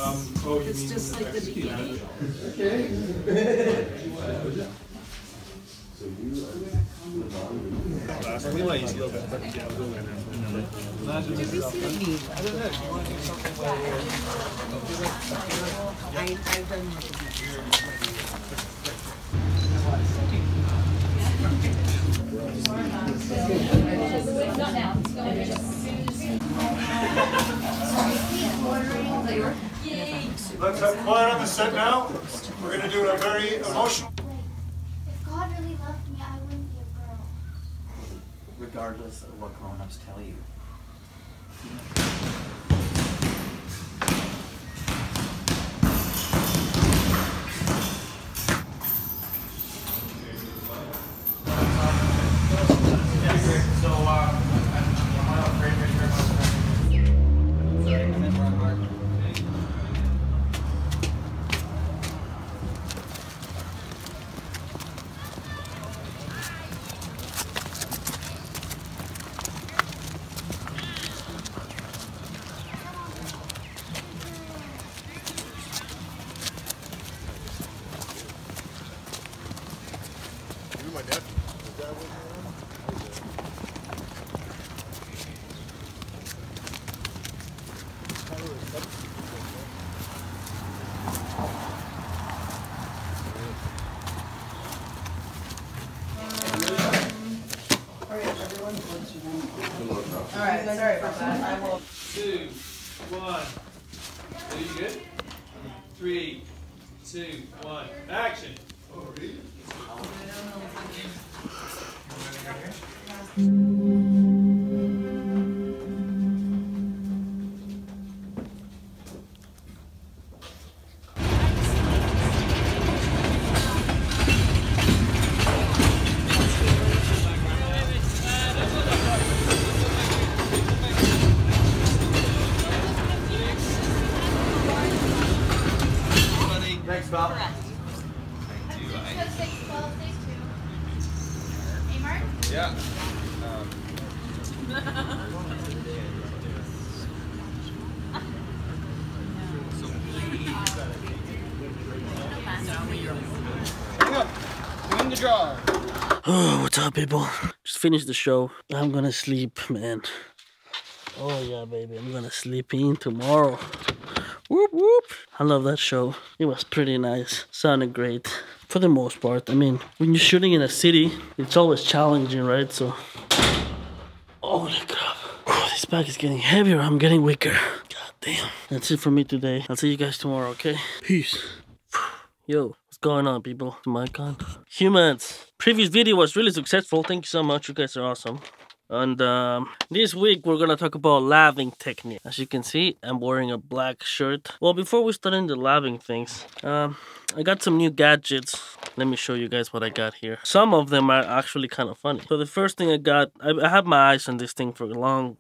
It's just like the beginning. Okay. Did we see the beat? I don't know. Do you want to do something where I've done not now. Let's have quiet on the set now. We're going to do a very emotional. If God really loved me, I wouldn't be a girl. Regardless of what grown-ups tell you. Alright, sorry about that. I will. 2, 1. Are you good? 3, 2, 1. Action. Thanks, Bob. Hey, Mark? Yeah. Doing the draw. Oh, what's up, people? Just finished the show. I'm gonna sleep, man. Oh yeah, baby, I'm gonna sleep in tomorrow. Whoop whoop. I love that show. It was pretty nice. Sounded great for the most part. I mean, when you're shooting in a city, it's always challenging, right? So, holy crap. Oh, this bag is getting heavier. I'm getting weaker. God damn. That's it for me today. I'll see you guys tomorrow, okay? Peace. Yo, what's going on, people? Mic on. Humans. Previous video was really successful. Thank you so much. You guys are awesome. And this week we're gonna talk about laving technique. As you can see, I'm wearing a black shirt. Well, before we start into laving things, I got some new gadgets. Let me show you guys what I got here. Some of them are actually kind of funny. So the first thing I got, I have my eyes on this thing for a long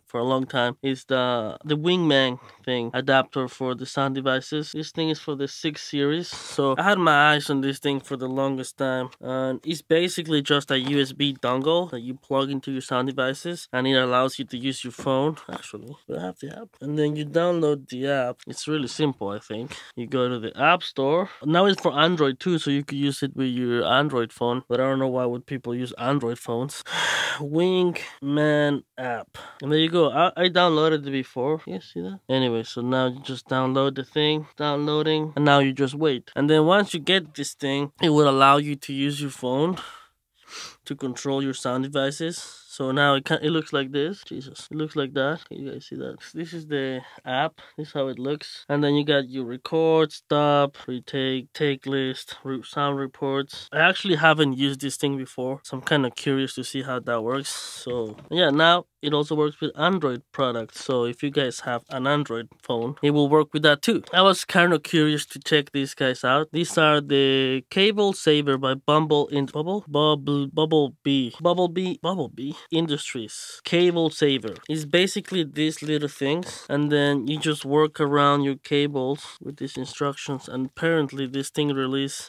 time, is the wingman thing adapter for the sound devices. This thing is for the 6 series. So I had my eyes on this thing for the longest time, and it's basically just a USB dongle that you plug into your sound devices, and it allows you to use your phone. Actually, I have the app, and then you download the app. It's really simple. I think you go to the App Store. Now it's for Android too, so you could use it with your Android phone, but I don't know why would people use Android phones. Wingman app, and there you go. I downloaded it before. You see that? Anyway, so now you just download the thing, downloading, and now you just wait. And then once you get this thing, it will allow you to use your phone to control your sound devices. So now it looks like this. Jesus, it looks like that. You guys see that? This is the app. This is how it looks. And then you got your record, stop, retake, take list, sound reports. I actually haven't used this thing before, so I'm kind of curious to see how that works. So yeah, now it also works with Android products. So if you guys have an Android phone, it will work with that too. I was kind of curious to check these guys out. These are the Cable Saver by Bumble Bee Industries. Cable Saver is basically these little things, and then you just work around your cables with these instructions, and apparently this thing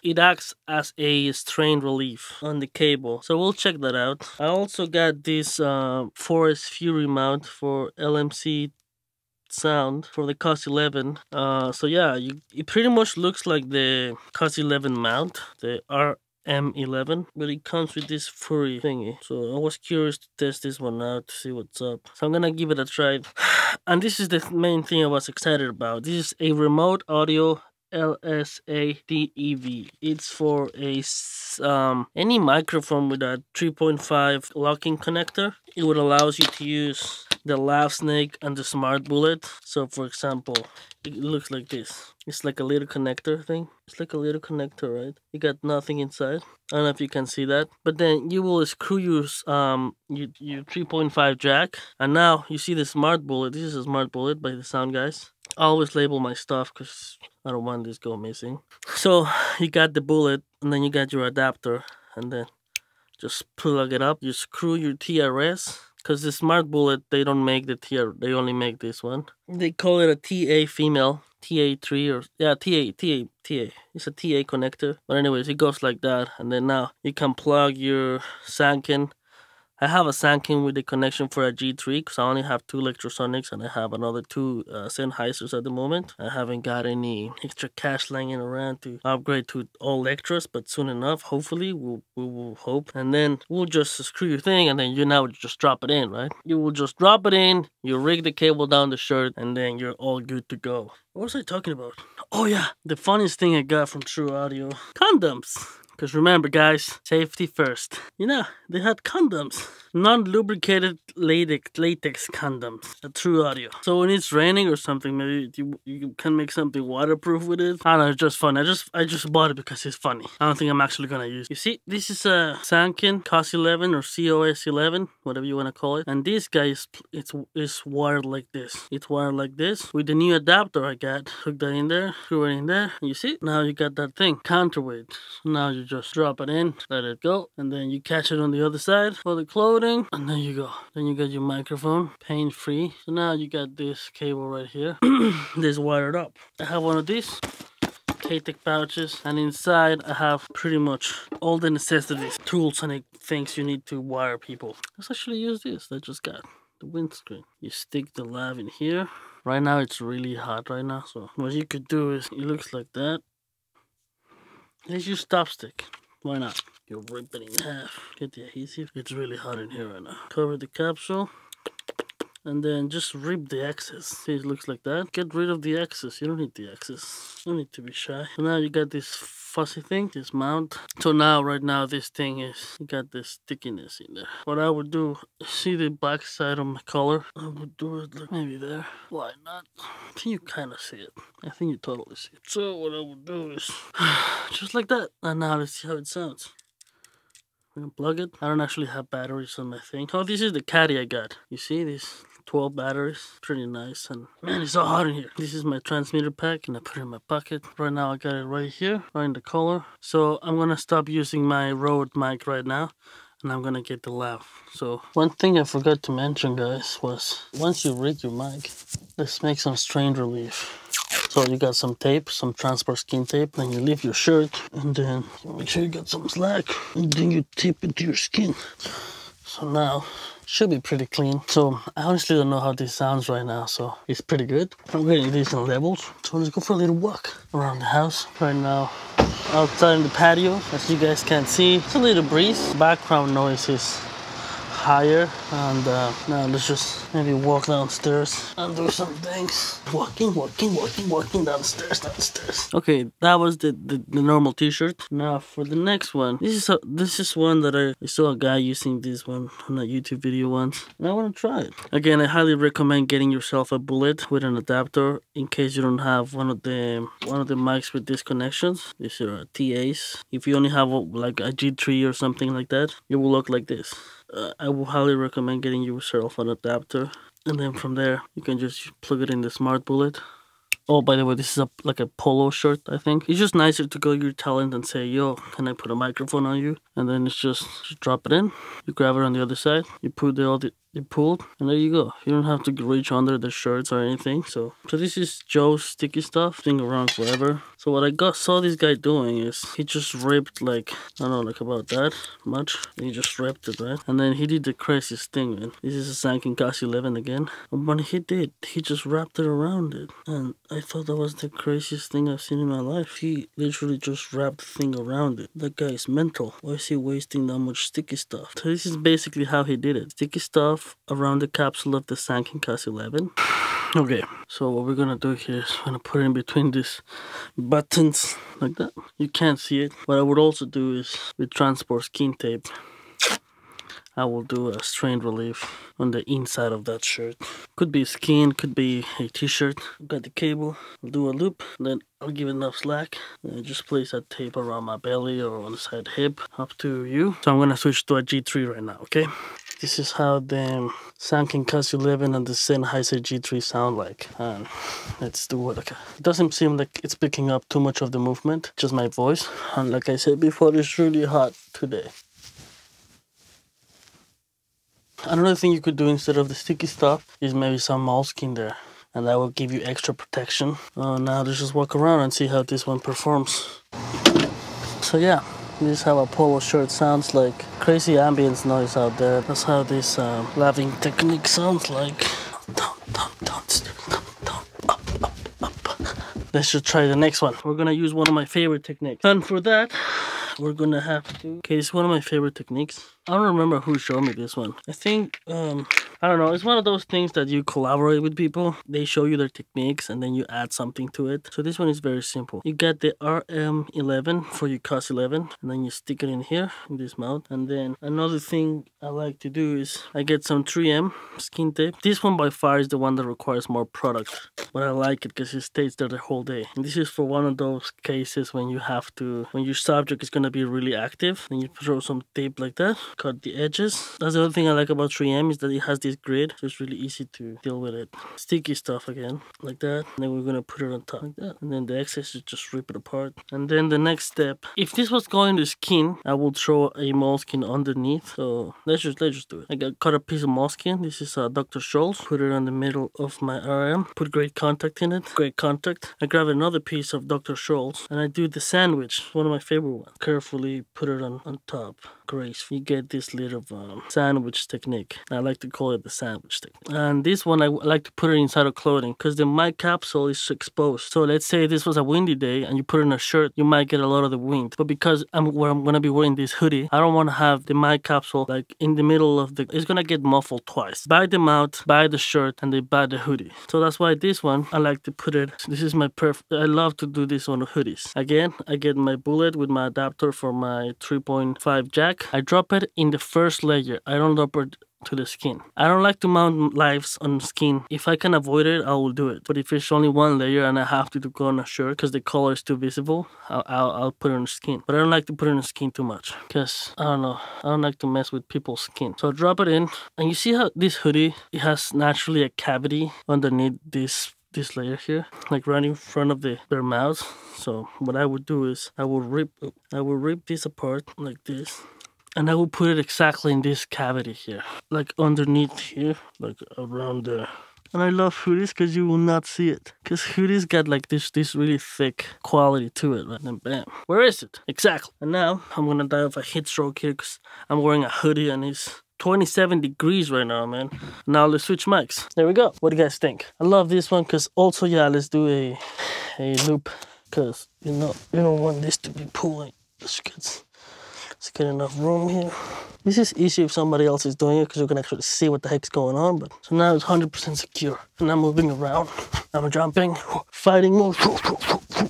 it acts as a strain relief on the cable. So we'll check that out. I also got this Forest Fury mount for LMC sound for the COS11. So yeah, it pretty much looks like the COS11 mount, the RM11, but it comes with this furry thingy. So I was curious to test this one out to see what's up. So I'm gonna give it a try. And this is the main thing I was excited about. This is a remote audio LSADEV. It's for a any microphone with a 3.5 locking connector. It would allow you to use the Lav Snake and the Smart Bullet. So for example, it looks like this. It's like a little connector thing. It's like a little connector, right? You got nothing inside. I don't know if you can see that. But then you will screw your 3.5 jack. And now you see the Smart Bullet. This is a Smart Bullet by the sound guys. I always label my stuff because I don't want this go missing. So you got the bullet and then you got your adapter and then just plug it up. You screw your TRS because the Smart Bullet, they don't make the TR, they only make this one. They call it a TA female, TA3 or yeah, TA. It's a TA connector. But anyways, it goes like that. And then now you can plug your Sanken. I have a Sanken with the connection for a G3 because I only have 2 Electrosonics and I have another 2 Sennheisers at the moment. I haven't got any extra cash lying around to upgrade to all Electros, but soon enough, hopefully, we will hope. And then we'll just screw your thing and then you now just drop it in, right? You will just drop it in, you rig the cable down the shirt, and then you're all good to go. What was I talking about? Oh yeah, the funniest thing I got from True Audio. Condoms. Because remember guys, safety first. You know, they had condoms. Non-lubricated latex condoms. A True Audio. So when it's raining or something, maybe you can make something waterproof with it. I don't know, it's just fun. I just bought it because it's funny. I don't think I'm actually gonna use it. You see, this is a Sanken COS11 or COS11, whatever you wanna call it. And this guy is wired like this. It's wired like this. With the new adapter I got, hook that in there, screw it in there. And you see, now you got that thing, counterweight. So now you just drop it in, let it go, and then you catch it on the other side for the clothing, and then you go. Then you got your microphone, pain-free. So now you got this cable right here. This wired up. I have one of these K-Tech pouches, and inside I have pretty much all the necessities, tools and things you need to wire people. Let's actually use this. I just got the windscreen. You stick the lav in here. Right now it's really hot right now, so what you could do is, it looks like that. Let's use stop stick. Why not? You rip it in half. Get the adhesive. It's really hot in here right now. Cover the capsule. And then just rip the excess. See, it looks like that. Get rid of the excess. You don't need the excess. You don't need to be shy. So now you got this fuzzy thing, this mount. So now, right now, this thing is, you got this stickiness in there. What I would do, see the back side of my collar? I would do it like maybe there. Why not? I think you kind of see it. I think you totally see it. So what I would do is, just like that. And now let's see how it sounds. I'm gonna plug it. I don't actually have batteries on my thing. Oh, this is the caddy I got. You see this? 12 batteries, pretty nice, and man, it's so hot in here. This is my transmitter pack and I put it in my pocket. Right now I got it right here, right in the collar. So I'm gonna stop using my Rode mic right now and I'm gonna get the lav. So one thing I forgot to mention guys was once you rig your mic, let's make some strain relief. So you got some tape, some transport skin tape, then you leave your shirt and then you make sure you got some slack and then you tape it to your skin. So now should be pretty clean. So I honestly don't know how this sounds right now, so it's pretty good. I'm getting decent levels. So let's go for a little walk around the house. Right now, outside in the patio, as you guys can see, it's a little breeze. Background noise is higher, and now let's just maybe walk downstairs and do some things. Walking downstairs. Okay, that was the normal t-shirt. Now for the next one, this is one that I saw a guy using this one on a YouTube video once, and I want to try it. Again, I highly recommend getting yourself a bullet with an adapter in case you don't have one of the mics with these connections. These are TAs. If you only have like a G3 or something like that, it will look like this. I will highly recommend getting yourself an adapter, and then from there you can just plug it in the Smart Bullet. Oh, by the way, this is like a polo shirt, I think. It's just nicer to go to your talent and say, yo, can I put a microphone on you? And then it's just drop it in. You grab it on the other side. You put all the you pulled, and there you go. You don't have to reach under the shirts or anything. So this is Joe's sticky stuff, thing around forever. So what I saw this guy doing is he just ripped like, I don't know, like about that much. He just ripped it, right? And then he did the craziest thing, man. This is a Sanken MKH-11 again. And when he did, he just wrapped it around it. And I thought that was the craziest thing I've seen in my life. He literally just wrapped the thing around it. That guy is mental. Why is he wasting that much sticky stuff? So this is basically how he did it. Sticky stuff around the capsule of the Sanken MKH-11. Okay, so what we're gonna do here is we're gonna put it in between these buttons like that. You can't see it. What I would also do is with transport skin tape, I will do a strain relief on the inside of that shirt. Could be skin, could be a t-shirt. Got the cable, I'll do a loop, then I'll give it enough slack. And just place that tape around my belly or on the side hip, up to you. So I'm gonna switch to a G3 right now, okay? This is how the Sanken MKH-11 and the Sennheiser G3 sound like. And let's do it. Okay. It doesn't seem like it's picking up too much of the movement, just my voice. And like I said before, it's really hot today. Another thing you could do instead of the sticky stuff is maybe some moleskin there, and that will give you extra protection. Now let's just walk around and see how this one performs. So yeah, this is how a polo shirt sounds like. Crazy ambience noise out there. That's how this laving technique sounds like. Up. Let's just try the next one. We're gonna use one of my favorite techniques, and for that we're gonna have to... Okay, it's one of my favorite techniques. I don't remember who showed me this one. I think, I don't know, it's one of those things that you collaborate with people. They show you their techniques and then you add something to it. So this one is very simple. You get the RM11 for your COS11 and then you stick it in here, in this mount. And then another thing I like to do is I get some 3M skin tape. This one by far is the one that requires more product. But I like it because it stays there the whole day. And this is for one of those cases when you have to, when your subject is going to be really active, then you throw some tape like that. Cut the edges. That's the other thing I like about 3M is that it has this grid, so it's really easy to deal with it. Sticky stuff again, like that. And then we're gonna put it on top like that. And then the excess is just rip it apart. And then the next step, if this was going to skin, I will throw a moleskin underneath. So let's just do it. I cut a piece of moleskin. This is Dr. Schoeps. Put it on the middle of my RM. Put great contact in it. Great contact. I grab another piece of Dr. Schoeps and I do the sandwich. One of my favorite ones. Carefully put it on top. Grace. You get this little sandwich technique. I like to call it the sandwich technique. And this one I like to put it inside of clothing because the mic capsule is exposed. So let's say this was a windy day and you put it in a shirt, you might get a lot of the wind. But because I'm gonna be wearing this hoodie, I don't want to have the mic capsule like in the middle of the... It's gonna get muffled twice. By the mouth, by the shirt, and then by the hoodie. So that's why this one I like to put it. This is my I love to do this on the hoodies. Again, I get my bullet with my adapter for my 3.5 jack. I drop it in the first layer. I don't drop it to the skin. I don't like to mount lives on skin. If I can avoid it, I will do it. But if it's only one layer and I have to go on a shirt because the color is too visible, I'll put it on the skin. But I don't like to put it on the skin too much because I don't know. I don't like to mess with people's skin. So I drop it in, and you see how this hoodie, it has naturally a cavity underneath this layer here, like right in front of their mouths. So what I would do is I will rip this apart like this. And I will put it exactly in this cavity here, like underneath here, like around there. And I love hoodies because you will not see it. Because hoodies got like this really thick quality to it, right? And bam. Where is it? Exactly. And now I'm gonna die of a heat stroke here because I'm wearing a hoodie and it's 27 degrees right now, man. Now let's switch mics. There we go. What do you guys think? I love this one because also, yeah, let's do a loop because you don't want this to be pulling the skits. Let's get enough room here. This is easy if somebody else is doing it because you can actually see what the heck's going on. But so now it's 100% secure. And I'm moving around. I'm jumping, fighting moves.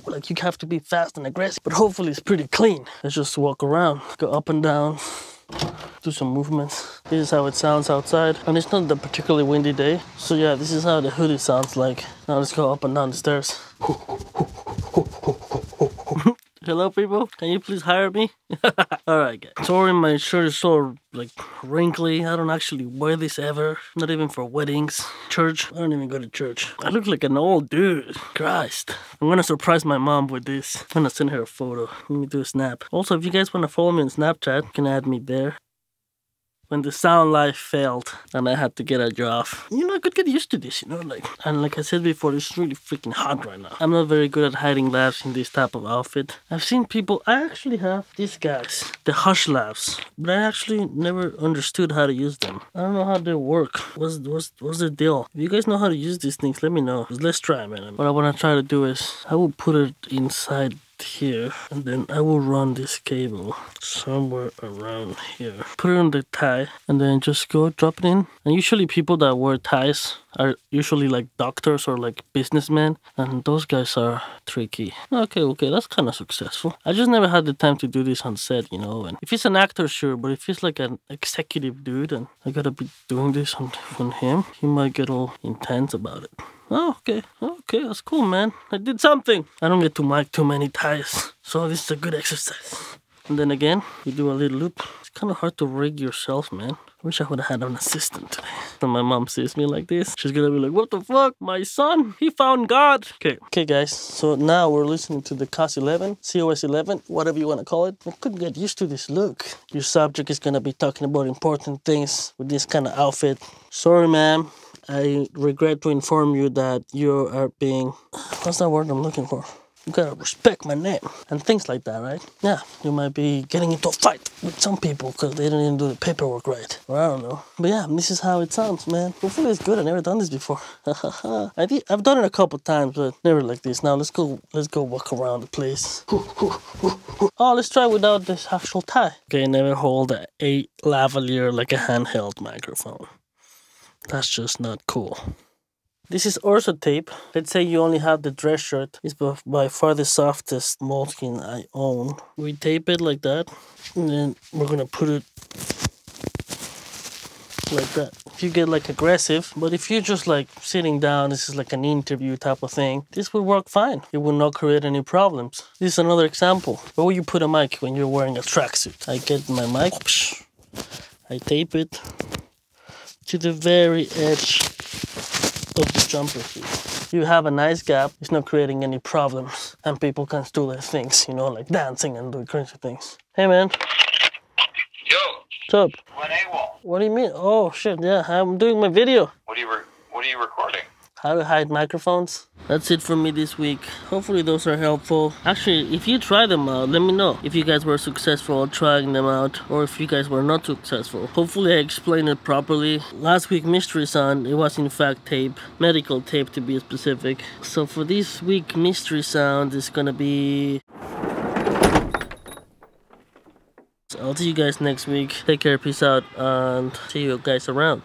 Like you have to be fast and aggressive. But hopefully it's pretty clean. Let's just walk around, go up and down, do some movements. This is how it sounds outside. And it's not a particularly windy day. So yeah, this is how the hoodie sounds like. Now let's go up and down the stairs. Hello people, can you please hire me? Alright guys. Sorry my shirt is so like wrinkly. I don't actually wear this ever. Not even for weddings. Church. I don't even go to church. I look like an old dude. Christ. I'm gonna surprise my mom with this. I'm gonna send her a photo. Let me do a snap. Also, if you guys wanna follow me on Snapchat, you can add me there. when the sound life failed and I had to get a job. You know, I could get used to this, you know, like, and like I said before, it's really freaking hot right now. I'm not very good at hiding laughs in this type of outfit. I've seen people, I actually have these guys, the hush laughs, but I actually never understood how to use them. I don't know how they work. What's the deal? If you guys know how to use these things, let me know. Let's try, man. What I want to try to do is, I will put it inside here, and then I will run this cable somewhere around here, put it on the tie, and then just go drop it in. And usually people that wear ties are usually like doctors or like businessmen, and those guys are tricky. Okay, that's kind of successful. I just never had the time to do this on set, you know. And if it's an actor, sure, but if it's like an executive dude and I gotta be doing this on him, he might get all intense about it. Oh, okay, that's cool, man. I did something. I don't get to mic too many ties, so this is a good exercise. And then again, you do a little loop. It's kind of hard to rig yourself, man. I wish I would have had an assistant today. When my mom sees me like this, she's gonna be like, what the fuck? My son, he found God. Okay, guys, so now we're listening to the COS 11, whatever you want to call it. I couldn't get used to this look. Your subject is gonna be talking about important things with this kind of outfit. Sorry, ma'am. I regret to inform you that you are being... What's that word I'm looking for? You gotta respect my name. And things like that, right? Yeah, you might be getting into a fight with some people because they didn't even do the paperwork right. Or I don't know. But yeah, this is how it sounds, man. Hopefully it's good. I've never done this before. I've done it a couple times, but never like this. Now let's go walk around the place. Oh, let's try without this actual tie. Okay, never hold a lavalier like a handheld microphone. That's just not cool. This is ortho tape. Let's say you only have the dress shirt. It's by far the softest moleskin I own. We tape it like that, and then we're gonna put it like that. If you get like aggressive, but if you're just like sitting down, this is like an interview type of thing, this will work fine. It will not create any problems. This is another example. Where will you put a mic when you're wearing a tracksuit? I get my mic, I tape it to the very edge of the jumper suit. You have a nice gap, it's not creating any problems, and people can do their things, you know, like dancing and doing crazy things. Hey, man. Yo. What's up? When AWOL. What do you mean? Oh, shit, yeah, I'm doing my video. What are you recording? How to hide microphones. That's it for me this week. Hopefully those are helpful. Actually, if you try them out, let me know. If you guys were successful at trying them out, or if you guys were not successful. Hopefully I explained it properly. Last week Mystery Sound, it was in fact tape. Medical tape to be specific. So for this week Mystery Sound is gonna be... I'll see you guys next week. Take care, peace out, and see you guys around.